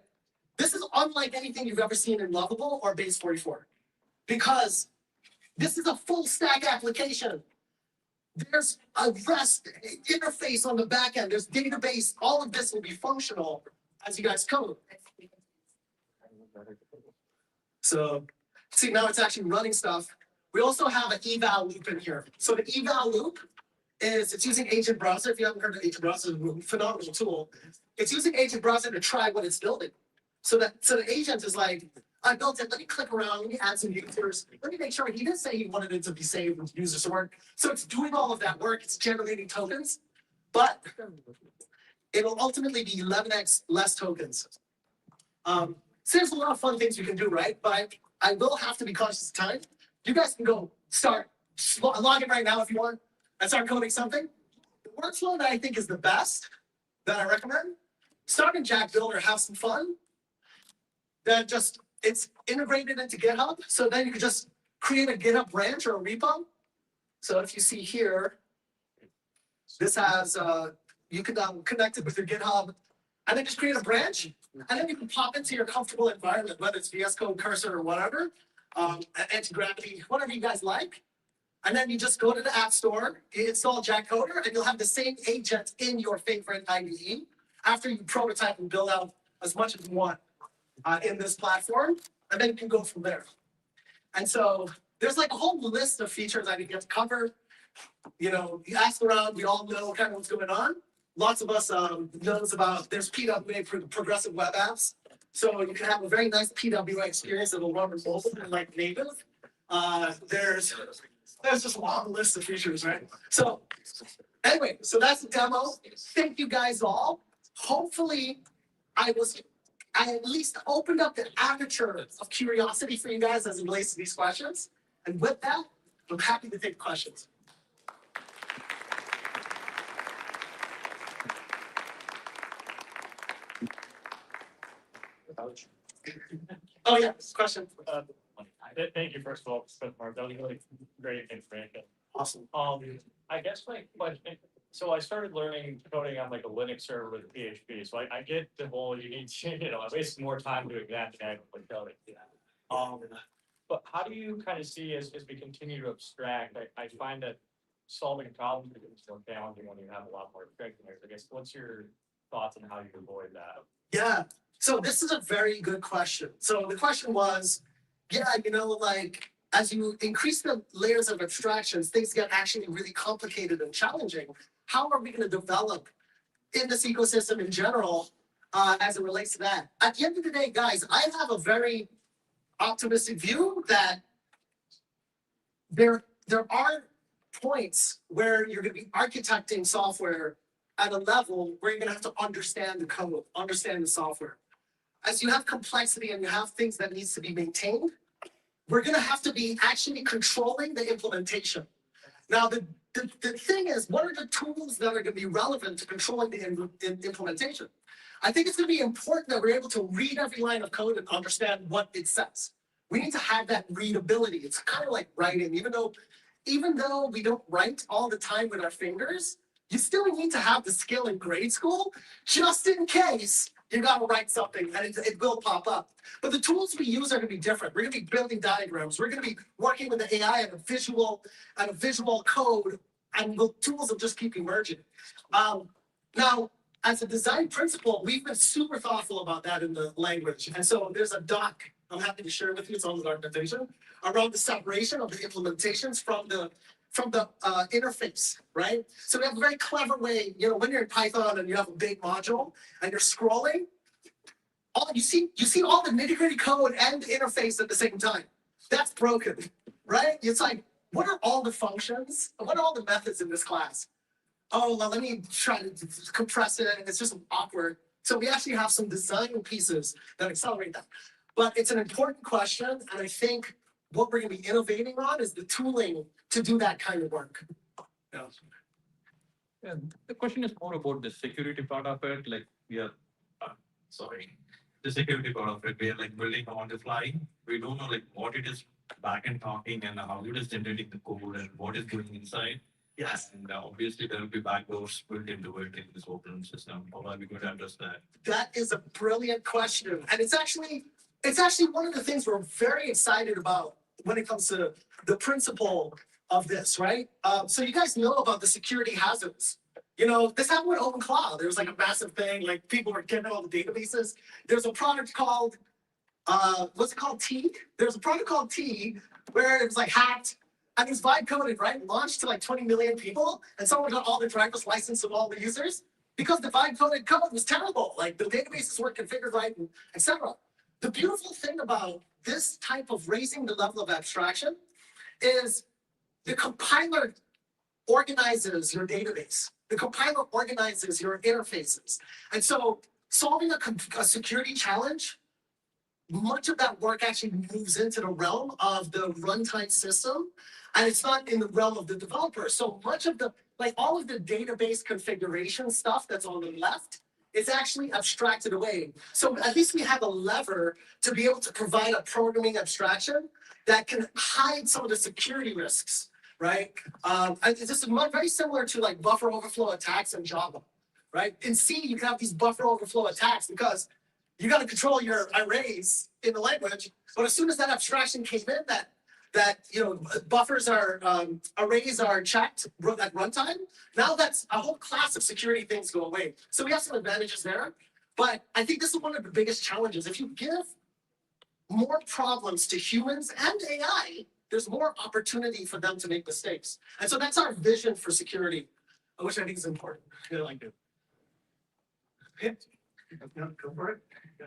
This is unlike anything you've ever seen in Lovable or Base 44. Because this is a full stack application. There's a REST interface on the back end. There's database. All of this will be functional as you guys code. So see, now it's actually running stuff. We also have an eval loop in here. So the eval loop it's using Agent Browser. If you haven't heard of Agent Browser, it's a phenomenal tool. It's using Agent Browser to try what it's building. So the agent is like, I built it, let me click around, let me add some users, let me make sure he didn't say he wanted it to be saved with users to work. So it's doing all of that work, it's generating tokens, but it'll ultimately be 11x less tokens. So there's a lot of fun things you can do, right? But I will have to be cautious of time. You guys can go log in right now if you want and start coding something. The workflow that I think is the best that I recommend, start in Jack Builder, have some fun. Then it's integrated into GitHub. So then you can just create a GitHub branch or a repo. So if you see here, this has, you can connect it with your GitHub. and then just create a branch, and then you can pop into your comfortable environment, whether it's VS Code, Cursor, or whatever, anti-gravity, whatever you guys like. And then you just go to the App Store, you install JacCoder, and you'll have the same agent in your favorite IDE after you prototype and build out as much as you want in this platform, and then you can go from there. And so there's like a whole list of features I didn't get to cover. You know, you ask around, we all know kind of what's going on. Lots of us knows about, there's PWA for progressive web apps. So you can have a very nice PWA experience that will run on mobile and like native. There's just a long list of features, right? So anyway, so that's the demo. Thank you guys all. Hopefully I at least opened up the aperture of curiosity for you guys as it relates to these questions. And with that, I'm happy to take questions. Oh yeah, question. Thank you, first of all, Mark. That was really great information. Awesome. I guess my question, so I started learning coding on like a Linux server with PHP. So I get the whole, you need to, I waste more time doing that than actually coding. But how do you kind of see as we continue to abstract, I find that solving problems becomes more challenging when you have a lot more abstractors. I guess, what's your thoughts on how you avoid that? Yeah. So this is a very good question. So the question was, yeah, you know, like as you increase the layers of abstractions, things get actually really complicated and challenging. How are we going to develop in this ecosystem in general as it relates to that? At the end of the day, guys, I have a very optimistic view that there are points where you're going to be architecting software at a level where you're going to have to understand the code, understand the software. As you have complexity and you have things that needs to be maintained, we're going to have to be actually controlling the implementation. Now, the thing is, what are the tools that are going to be relevant to controlling the implementation? I think it's going to be important that we're able to read every line of code and understand what it says. We need to have that readability. It's kind of like writing, even though we don't write all the time with our fingers, you still need to have the skill in grade school, just in case you got to write something and it will pop up. But the tools we use are going to be different. We're going to be building diagrams. We're going to be working with the AI and a visual code, and the tools will just keep emerging. Now, as a design principle, we've been super thoughtful about that in the language. And so there's a doc I'm happy to share with you. It's on the documentation around the separation of the implementations from the interface, right? So we have a very clever way, you know, when you're in Python and you have a big module and you're scrolling, you see all the nitty-gritty code and the interface at the same time. That's broken, right? It's like, what are all the functions? What are all the methods in this class? Oh, well, let me try to compress it, and it's just awkward. So we actually have some design pieces that accelerate that. But it's an important question, and I think what we're going to be innovating on is the tooling to do that kind of work. Yeah, the question is more about the security part of it. Like we are, the security part of it. We are like building on the fly. We don't know like what it is back and talking and how it is generating the code and what is going inside. Yes. And obviously there will be backdoors built into it in this open system. How are we going to address that? That is a brilliant question, and it's actually one of the things we're very excited about when it comes to the principle of this, right? So you guys know about the security hazards. You know, this happened with OpenCloud. There was like a massive thing, like people were getting all the databases. There's a product called, what's it called, T? There's a product called T where it was like hacked and it was vibe coded, right? Launched to like 20 million people, and someone got all the driver's license of all the users because the vibe coded code was terrible. Like the databases weren't configured right, and etc. The beautiful thing about this type of raising the level of abstraction is the compiler organizes your database. The compiler organizes your interfaces. And so solving a security challenge, much of that work actually moves into the realm of the runtime system, and it's not in the realm of the developer. So much of all of the database configuration stuff that's on the left is actually abstracted away. So at least we have a lever to be able to provide a programming abstraction that can hide some of the security risks, right? This is very similar to like buffer overflow attacks in Java, right? In C, you can have these buffer overflow attacks because you got to control your arrays in the language. But as soon as that abstraction came in, that buffers are arrays are checked at runtime. Now that's a whole class of security things go away. So we have some advantages there. But I think this is one of the biggest challenges. If you give more problems to humans and AI, there's more opportunity for them to make mistakes. And so that's our vision for security, which I think is important. I like it. Yeah, go for it. Yeah.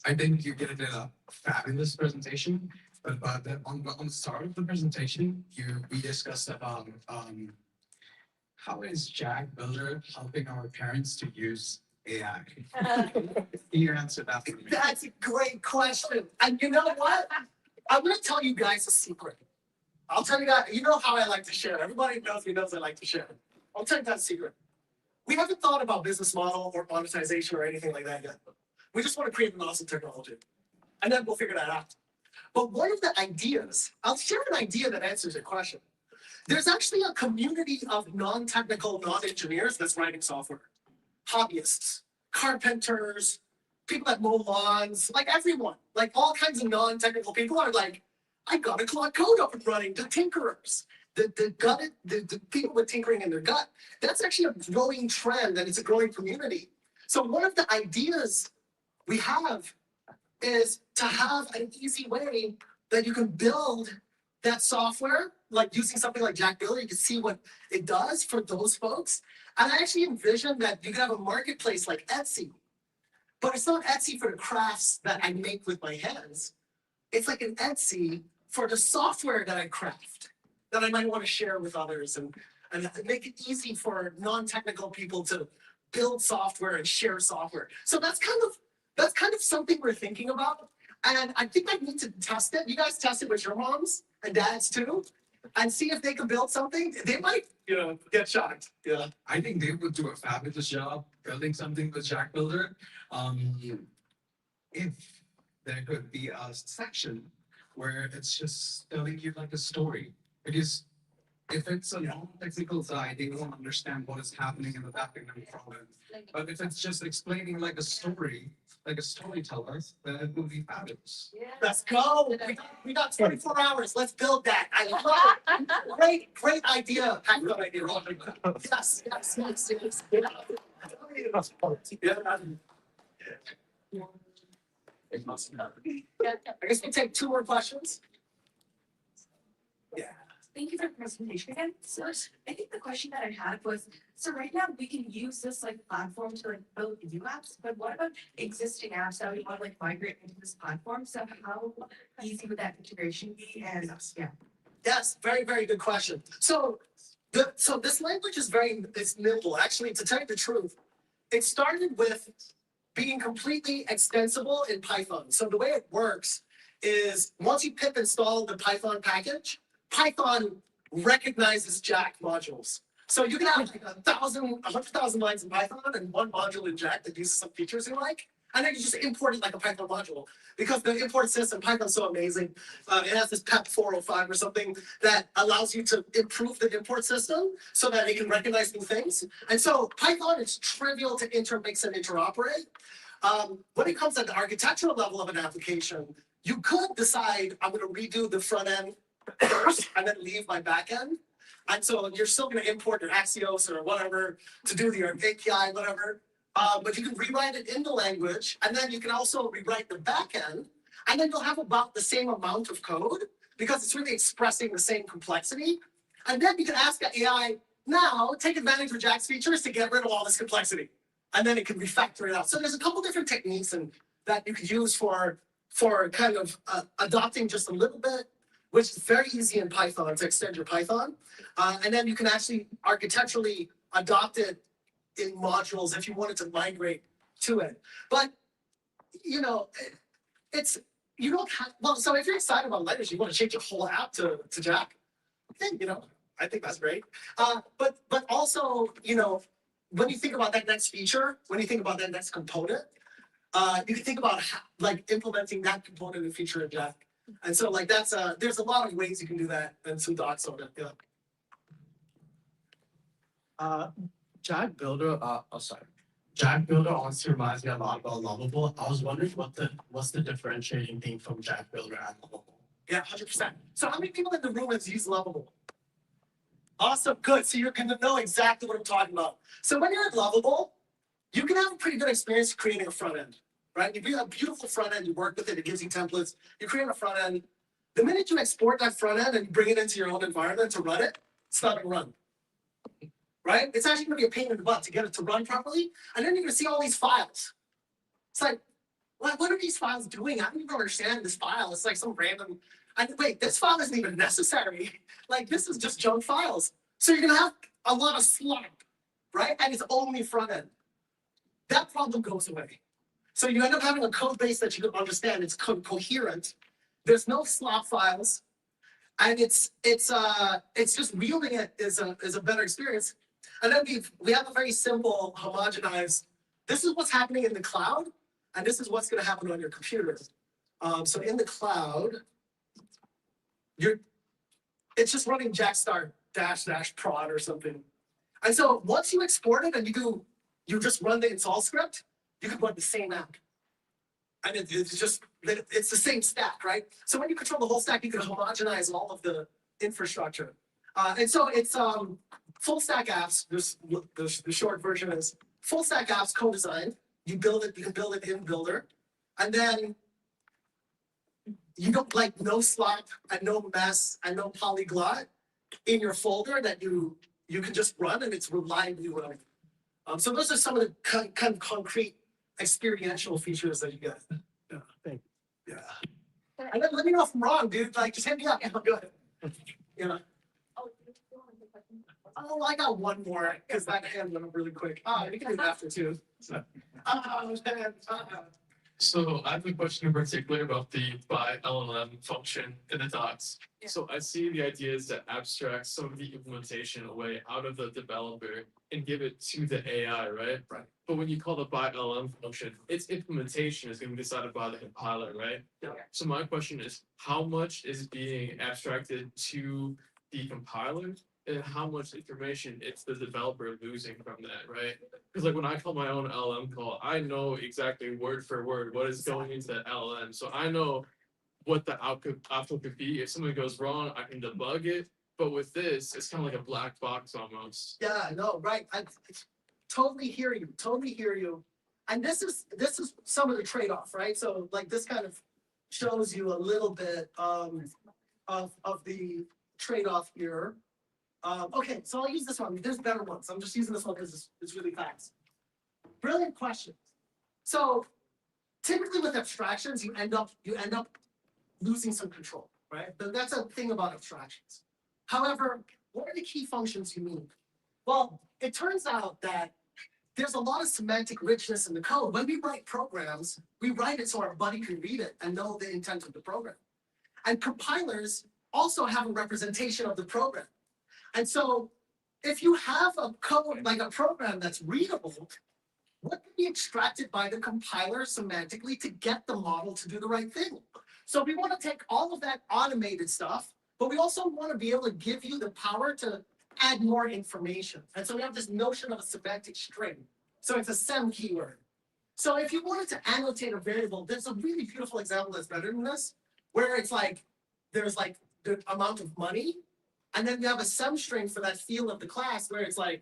I think you did a fabulous presentation, but on the start of the presentation, we discussed about how is Jack Builder helping our parents to use AI? Can you answer that for me? That's a great question. And you know what? I'm going to tell you guys a secret. I'll tell you guys, you know how I like to share. Everybody knows me knows I like to share. I'll tell you that secret. We haven't thought about business model or monetization or anything like that yet. We just want to create an awesome technology. And then we'll figure that out. But one of the ideas, I'll share an idea that answers your question. There's actually a community of non-technical, non-engineers that's writing software. Hobbyists, carpenters, people that mow lawns, like everyone, like all kinds of non-technical people are like, I got a Claude Code up and running, the tinkerers, the people with tinkering in their gut. That's actually a growing trend and it's a growing community. So one of the ideas we have is to have an easy way that you can build that software, like using something like Jack Builder, you can see what it does for those folks. And I actually envision that you can have a marketplace like Etsy, but it's not Etsy for the crafts that I make with my hands. It's like an Etsy for the software that I craft, that I might want to share with others and make it easy for non-technical people to build software and share software. So that's kind of something we're thinking about. And I think I need to test it. You guys test it with your moms and dads too, and see if they can build something. They might, get shocked. Yeah. I think they would do a fabulous job building something with Jack Builder. If there could be a section where it's just telling you like a story, because if it's a non-technical side, they won't understand what is happening in the background from it. But if it's just explaining like a story, like a storyteller, then it will be fabulous. Let's go. We got 24 hours. Let's build that. I love it. Great idea. Good idea. Yes. I guess we'll take 2 more questions. Yeah. Thank you for the presentation again. So I think the question that I had was, so right now we can use this like platform to like build new apps, but what about existing apps that we want to like migrate into this platform? So how easy would that integration be? And yeah. Yes, very, very good question. So this language is it's nimble. Actually, to tell you the truth, it started with being completely extensible in Python. So the way it works is once you pip install the Python package, Python recognizes Jack modules. So you can have like 100,000 lines in Python and one module in Jack that uses some features you like. And then you just import it like a Python module. Because the import system, Python's so amazing. It has this PEP 405 or something that allows you to improve the import system so that it can recognize new things. And so Python is trivial to intermix and interoperate. When it comes at the architectural level of an application, you could decide I'm going to redo the front end first and then leave my back end. And so you're still going to import your Axios or whatever to do your API, whatever. But you can rewrite it in the language, and then you can also rewrite the back end, and then you'll have about the same amount of code because it's really expressing the same complexity. And then you can ask the AI, now take advantage of Jack's features to get rid of all this complexity. And then it can refactor it out. So there's a couple different techniques that you could use for kind of adopting just a little bit, which is very easy in Python to extend your Python. And then you can actually architecturally adopt it in modules if you wanted to migrate to it. But, it's, you don't have, well, so if you're excited about letters, you want to change your whole app to Jack, then, I think that's great. But also, when you think about that next feature, when you think about that next component, you can think about implementing that component and feature in Jack. And so there's a lot of ways you can do that and some docs on it. Yeah. Jack Builder, Jack Builder honestly reminds me a lot about Lovable. I was wondering what's the differentiating thing from Jack Builder and Lovable? Yeah, 100%. So how many people in the room has used Lovable? Awesome, good. So you're gonna know exactly what I'm talking about. So when you're at Lovable, you can have a pretty good experience creating a front end, right? If you have a beautiful front end, you work with it, it gives you templates, you create a front end. The minute you export that front end and bring it into your own environment to run it, it's not gonna run. Right? It's actually gonna be a pain in the butt to get it to run properly. And then you're gonna see all these files. It's like, what are these files doing? I don't even understand this file. It's like some random, wait, this file isn't even necessary. Like this is just junk files. So you're gonna have a lot of slop, right? And it's only front end. That problem goes away. So you end up having a code base that you can understand. It's coherent. There's no slop files, and it's just wielding it is a better experience. And then we have a very simple homogenized. This is what's happening in the cloud, and this is what's going to happen on your computer. So in the cloud, it's just running jackstar -- prod or something. And so once you export it and you just run the install script, you can run the same app. And it's the same stack, right? So when you control the whole stack, you can homogenize all of the infrastructure. And so it's full stack apps. The short version is full stack apps co-designed. You can build it in Builder. And then you don't like no slop and no mess and no polyglot in your folder that you can just run and it's reliably running. So those are some of the kind of concrete experiential features that you get. Yeah, thank Yeah. And then let me know if I'm wrong, dude. Like just hit me up. Yeah, go ahead. Yeah. Oh, I got one more because that hand went up really quick. We can do it after too. So, So I have a question in particular about the by LLM function in the docs. Yeah. So I see the idea is to abstract some of the implementation away out of the developer and give it to the AI, right? Right. But when you call the by LLM function, its implementation is going to be decided by the compiler, right? Yeah. So my question is, how much is being abstracted to the compiler? And how much information it's the developer losing from that, right? Because like when I call my own LLM call, I know exactly word for word what is going into the LLM. So I know what the output could be. If something goes wrong, I can debug it. But with this, it's kind of like a black box almost. Yeah, no, right. I totally hear you. Totally hear you. And this is some of the trade-off, right? So like this kind of shows you a little bit of the trade-off here. Okay, so I'll use this one. There's better ones. I'm just using this one because it's really fast. Brilliant question. So typically with abstractions, you end up losing some control, right? But that's a thing about abstractions. However, what are the key functions you need? Well, it turns out that there's a lot of semantic richness in the code. When we write programs, we write it so our buddy can read it and know the intent of the program. And compilers also have a representation of the program. And so if you have a code, like a program that's readable, what can be extracted by the compiler semantically to get the model to do the right thing? So we want to take all of that automated stuff, but we also want to be able to give you the power to add more information. And so we have this notion of a semantic string. So it's a sem keyword. So if you wanted to annotate a variable, there's a really beautiful example that's better than this, where it's like, there's like the amount of money, and then you have a sem string for that field of the class where it's like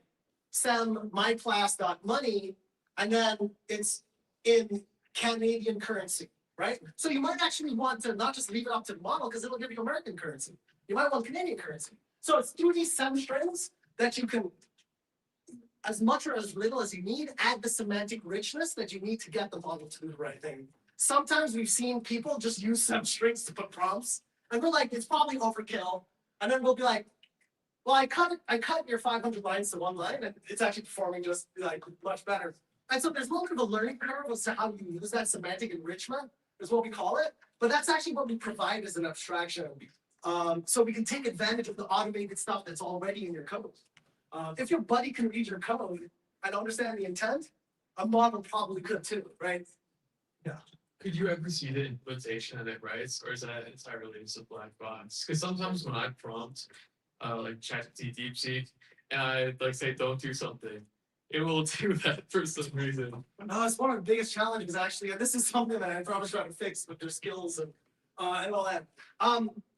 sem myclass.money, and then it's in Canadian currency, right? So you might actually want to not just leave it up to the model because it'll give you American currency. You might want Canadian currency. So it's through these sem strings that you can, as much or as little as you need, add the semantic richness that you need to get the model to do the right thing. Sometimes we've seen people just use sem strings to put prompts, and we're like, it's probably overkill. And then we'll be like, well, I cut your 500 lines to one line, and it's actually performing just like much better. And so there's a little bit of a learning curve as to how you use that semantic enrichment, is what we call it. But that's actually what we provide as an abstraction. So we can take advantage of the automated stuff that's already in your code. If your buddy can read your code and understand the intent, a model probably could too, right? Yeah. Could you ever see the implementation of it, right? Or is that entirely just a black box? Because sometimes when I prompt, like ChatGPT, DeepSeek, and I like say don't do something, it will do that for some reason. No, it's one of the biggest challenges actually, and this is something that I probably try to fix with their skills and all that.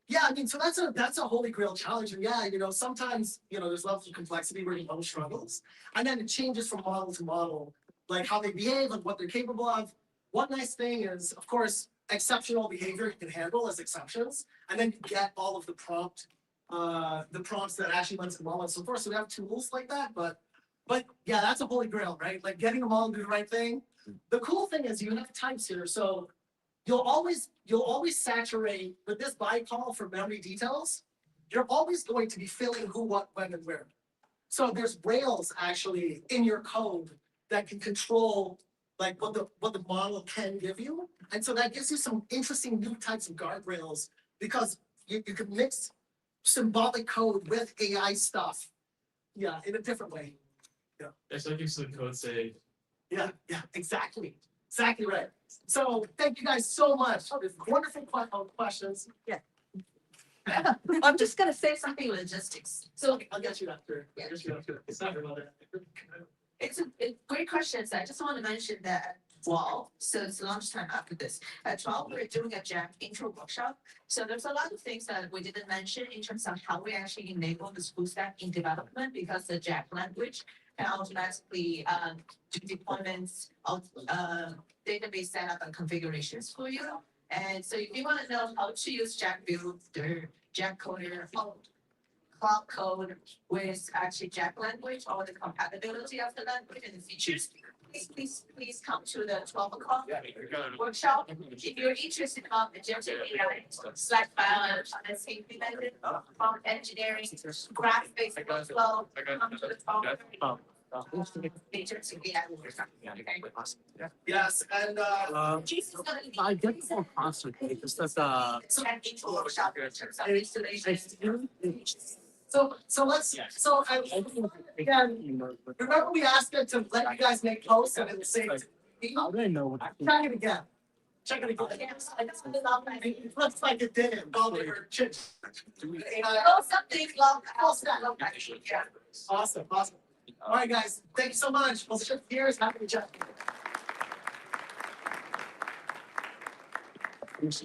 Yeah, I mean, so that's a holy grail challenge, and yeah, sometimes there's levels of complexity where you know struggles, and then it changes from model to model, like how they behave and what they're capable of. One nice thing is, of course, exceptional behavior you can handle as exceptions, and then you get all of the prompts that actually went to the model. So of course we have tools like that, but yeah, that's a holy grail, right? Like getting them all to do the right thing. The cool thing is you have types here, so you'll always saturate with this by call for memory details. You're always going to be filling who, what, when, and where. So there's rails actually in your code that can control like what the model can give you, and so that gives you some interesting new types of guardrails because you can mix symbolic code with AI stuff, yeah, in a different way. It's like if some code say, Yeah, exactly right. So thank you guys so much. There's wonderful questions. Yeah. I'm just gonna say something logistics. So I'll get you after. It's not your mother. it's a great questions. I just want to mention that at 12, so it's lunchtime after this. At 12, we're doing a Jack intro workshop. So there's a lot of things that we didn't mention in terms of how we actually enable this full stack in development because the Jack language can automatically do deployments of database setup and configurations for you. And so if you want to know how to use Jack Builder, Jack Coder, Cloud Code with actually Jack language or the compatibility of the language and the features, please come to the 12 o'clock workshop. If you're interested in agentic AI, Slack biology, that's implemented from engineering, graphics, workflow, come to the 12. Agentic AI workshop. Okay. Yes, and Jesus is gonna lead I get more concentrated because that's Jack intro workshop in terms of installation. so let's again, remember we asked it to let you guys make posts and it'll say how do I know what check it again. Check it again. It looks like it didn't. Probably her chips. Oh, something long. Yeah. Awesome. All right, guys. Thank you so much. We'll shift gears. Happy to chat. it's